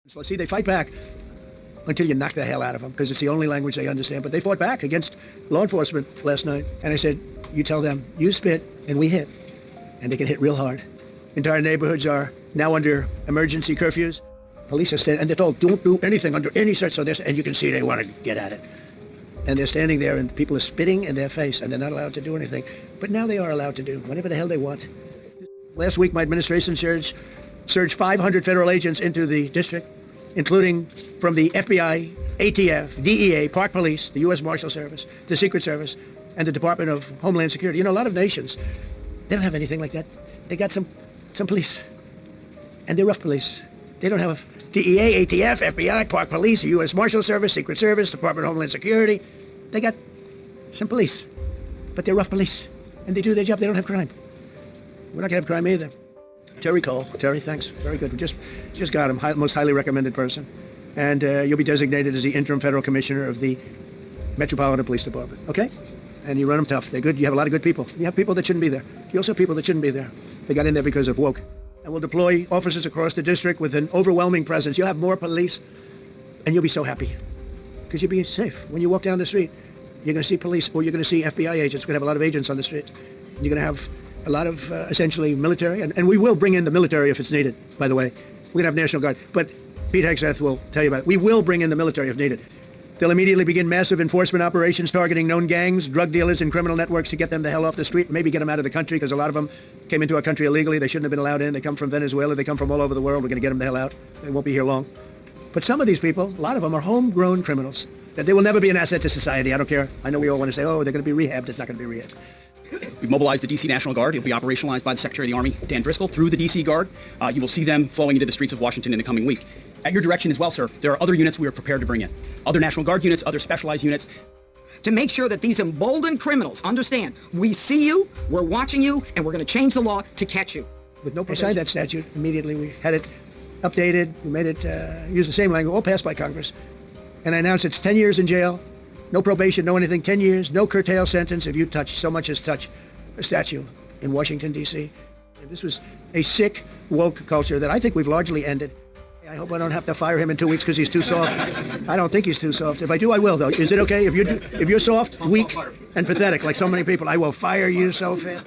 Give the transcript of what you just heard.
So see, they fight back until you knock the hell out of them because it's the only language they understand. But they fought back against law enforcement last night. And I said, you tell them, you spit and we hit. And they can hit real hard. Entire neighborhoods are now under emergency curfews. Police are standing, and they're told, don't do anything under any such of this. And you can see they want to get at it. And they're standing there and people are spitting in their face and they're not allowed to do anything. But now they are allowed to do whatever the hell they want. Last week, my administration surged 500 federal agents into the district, including from the FBI, ATF, DEA, Park Police, the U.S. Marshal Service, the Secret Service, and the Department of Homeland Security. You know, a lot of nations, they don't have anything like that. They got some police, and they're rough police. They don't have DEA, ATF, FBI, Park Police, the U.S. Marshal Service, Secret Service, Department of Homeland Security. They got some police, but they're rough police, and they do their job. They don't have crime. We're not going to have crime either. Terry Cole. Terry, thanks. Very good. We just got him. Most highly recommended person. And you'll be designated as the interim federal commissioner of the Metropolitan Police Department. Okay? And you run them tough. They're good. You have a lot of good people. You have people that shouldn't be there. You also have people that shouldn't be there. They got in there because of woke. And we'll deploy officers across the district with an overwhelming presence. You'll have more police, and you'll be so happy. Because you'll be safe. When you walk down the street, you're going to see police, or you're going to see FBI agents. We're going to have a lot of agents on the street. And you're going to have a lot of essentially military, and we will bring in the military if it's needed, by the way. We're going to have National Guard, but Pete Hegseth will tell you about it. We will bring in the military if needed. They'll immediately begin massive enforcement operations targeting known gangs, drug dealers, and criminal networks to get them the hell off the street, maybe get them out of the country, because a lot of them came into our country illegally. They shouldn't have been allowed in. They come from Venezuela. They come from all over the world. We're going to get them the hell out. They won't be here long. But some of these people, a lot of them are homegrown criminals. They will never be an asset to society. I don't care. I know we all want to say, oh, they're going to be rehabbed. It's not going to be rehabbed. We've mobilized the D.C. National Guard. It'll be operationalized by the Secretary of the Army, Dan Driscoll, through the D.C. Guard. You will see them flowing into the streets of Washington in the coming week. At your direction as well, sir, there are other units we are prepared to bring in. Other National Guard units, other specialized units. To make sure that these emboldened criminals understand, we see you, we're watching you, and we're going to change the law to catch you. With no beside that statute, immediately we had it updated. We made it use the same language, all passed by Congress. And I announced it's 10 years in jail. No probation, no anything, 10 years, no curtail sentence if you touch, so much as touch a statue in Washington, D.C. And this was a sick, woke culture that I think we've largely ended. I hope I don't have to fire him in 2 weeks because he's too soft. I don't think he's too soft. If I do, I will, though. Is it okay? If you're soft, weak, and pathetic, like so many people, I will fire you so fast.